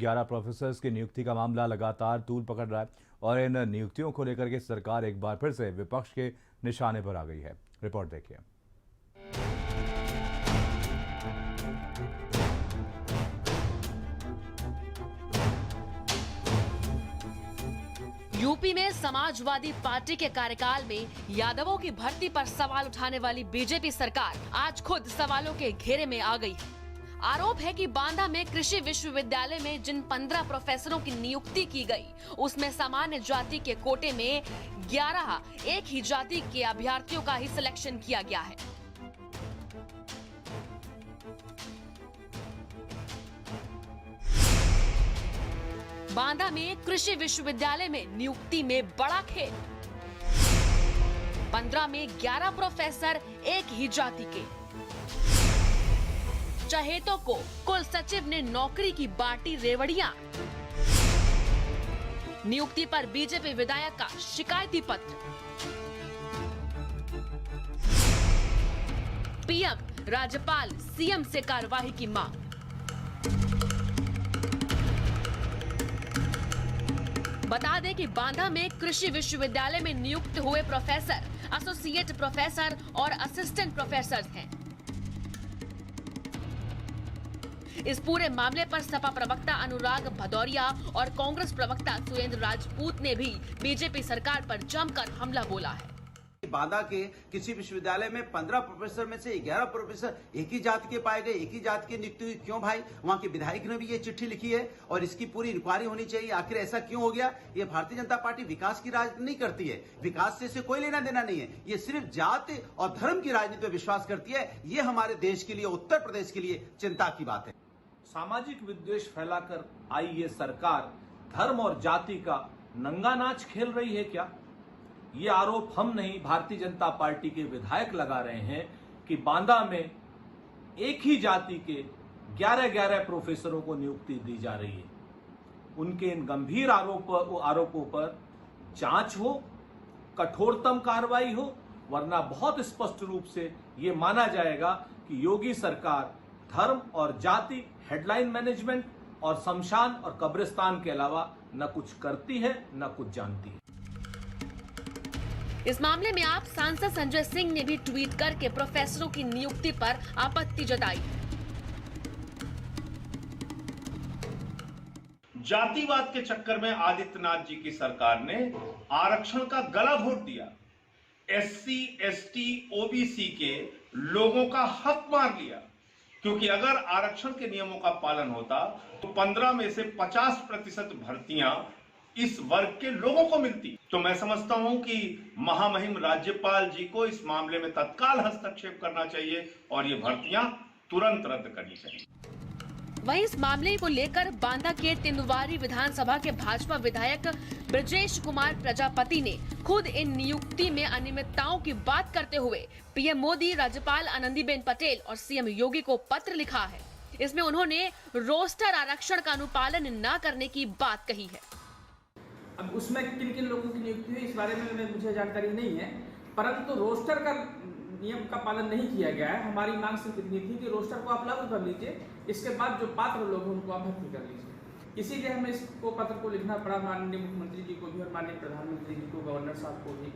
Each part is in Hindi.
11 प्रोफेसर्स की नियुक्ति का मामला लगातार तूल पकड़ रहा है और इन नियुक्तियों को लेकर के सरकार एक बार फिर से विपक्ष के निशाने पर आ गई है। रिपोर्ट देखिए। यूपी में समाजवादी पार्टी के कार्यकाल में यादवों की भर्ती पर सवाल उठाने वाली बीजेपी सरकार आज खुद सवालों के घेरे में आ गई है। आरोप है कि बांदा में कृषि विश्वविद्यालय में जिन 15 प्रोफेसरों की नियुक्ति की गई, उसमें सामान्य जाति के कोटे में 11 एक ही जाति के अभ्यर्थियों का ही सिलेक्शन किया गया है। बांदा में कृषि विश्वविद्यालय में नियुक्ति में बड़ा खेल। 15 में 11 प्रोफेसर एक ही जाति के। चहेतों को कुल सचिव ने नौकरी की बांटी रेवड़ियां। नियुक्ति पर बीजेपी विधायक का शिकायती पत्र। पीएम राज्यपाल सीएम से कार्रवाई की मांग। बता दें कि बांदा में कृषि विश्वविद्यालय में नियुक्त हुए प्रोफेसर, एसोसिएट प्रोफेसर और असिस्टेंट प्रोफेसर हैं। इस पूरे मामले पर सपा प्रवक्ता अनुराग भदौरिया और कांग्रेस प्रवक्ता सुरेंद्र राजपूत ने भी बीजेपी सरकार पर जमकर हमला बोला है। बांदा के किसी विश्वविद्यालय में 15 प्रोफेसर में से 11 प्रोफेसर एक ही जाति के पाए गए, एक ही जाति की नियुक्ति हुई। क्यों भाई? वहां के विधायक ने भी ये चिट्ठी लिखी है और इसकी पूरी इंक्वायरी होनी चाहिए। आखिर ऐसा क्यों हो गया? ये भारतीय जनता पार्टी विकास की राजनीति नहीं करती है, विकास से कोई लेना देना नहीं है। ये सिर्फ जाति और धर्म की राजनीति में विश्वास करती है। ये हमारे देश के लिए, उत्तर प्रदेश के लिए चिंता की बात है। सामाजिक विद्वेष फैलाकर आई ये सरकार धर्म और जाति का नंगा नाच खेल रही है क्या? ये आरोप हम नहीं, भारतीय जनता पार्टी के विधायक लगा रहे हैं कि बांदा में एक ही जाति के 11 प्रोफेसरों को नियुक्ति दी जा रही है। उनके इन गंभीर आरोपों पर जांच हो, कठोरतम कार्रवाई हो, वरना बहुत स्पष्ट रूप से ये माना जाएगा कि योगी सरकार धर्म और जाति, हेडलाइन मैनेजमेंट और शमशान और कब्रिस्तान के अलावा न कुछ करती है न कुछ जानती है। इस मामले में आप सांसद संजय सिंह ने भी ट्वीट करके प्रोफेसरों की नियुक्ति पर आपत्ति जताई। जातिवाद के चक्कर में आदित्यनाथ जी की सरकार ने आरक्षण का गला घोट दिया। एससी, एसटी, ओबीसी के लोगों का हक मार लिया, क्योंकि अगर आरक्षण के नियमों का पालन होता तो 15 में से 50% भर्तियां इस वर्ग के लोगों को मिलती। तो मैं समझता हूं कि महामहिम राज्यपाल जी को इस मामले में तत्काल हस्तक्षेप करना चाहिए और ये भर्तियां तुरंत रद्द करनी चाहिए। वहीं इस मामले को लेकर बांदा के तेंदुआरी विधानसभा के भाजपा विधायक ब्रजेश कुमार प्रजापति ने खुद इन नियुक्ति में अनियमितताओं की बात करते हुए पीएम मोदी, राज्यपाल आनंदीबेन पटेल और सीएम योगी को पत्र लिखा है। इसमें उन्होंने रोस्टर आरक्षण का अनुपालन न करने की बात कही है। अब उसमें किन किन लोगों की नियुक्ति हुई इस बारे में मुझे जानकारी नहीं है, परंतु रोस्टर का नियम का पालन नहीं किया गया है। हमारी मांग सिर्फ इतनी थी कि रोस्टर को आप लागू कर लीजिए, इसके बाद जो पात्र लोग हैं उनको आप भर्ती कर लीजिए। इसीलिए हमें इसको पत्र को लिखना पड़ा माननीय मुख्यमंत्री जी को भी और माननीय प्रधानमंत्री जी को, गवर्नर साहब को भी,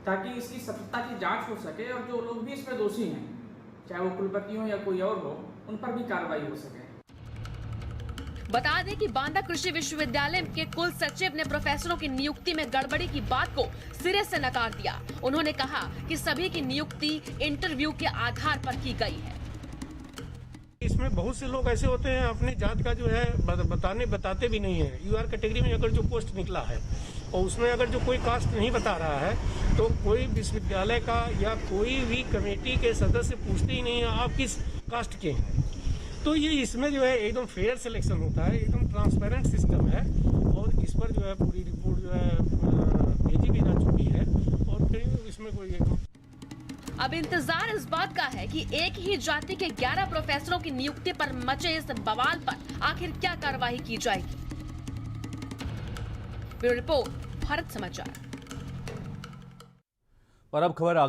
ताकि इसकी सत्यता की जाँच हो सके और जो लोग भी इसमें दोषी हैं, चाहे वो कुलपति हो या कोई और हो, उन पर भी कार्रवाई हो सके। बता दें कि बांदा कृषि विश्वविद्यालय के कुल सचिव ने प्रोफेसरों की नियुक्ति में गड़बड़ी की बात को सिरे से नकार दिया। उन्होंने कहा कि सभी की नियुक्ति इंटरव्यू के आधार पर की गई है। इसमें बहुत से लोग ऐसे होते हैं अपनी जात का जो है बताते भी नहीं है। यूआर कैटेगरी में अगर जो पोस्ट निकला है और उसमें अगर जो कोई कास्ट नहीं बता रहा है तो कोई विश्वविद्यालय का या कोई भी कमेटी के सदस्य पूछते ही नहीं है आप किस कास्ट के हैं। तो ये इसमें जो है एकदम फेयर सिलेक्शन होता है, एकदम ट्रांसपेरेंट सिस्टम है और इस पर जो है पूरी रिपोर्ट जो है भेजी भी जा चुकी है और कहीं इसमें कोई अब इंतजार इस बात का है कि एक ही जाति के 11 प्रोफेसरों की नियुक्ति पर मचे इस बवाल पर आखिर क्या कार्रवाई की जाएगी। ब्यूरो रिपोर्ट, भारत समाचार। और अब खबर आ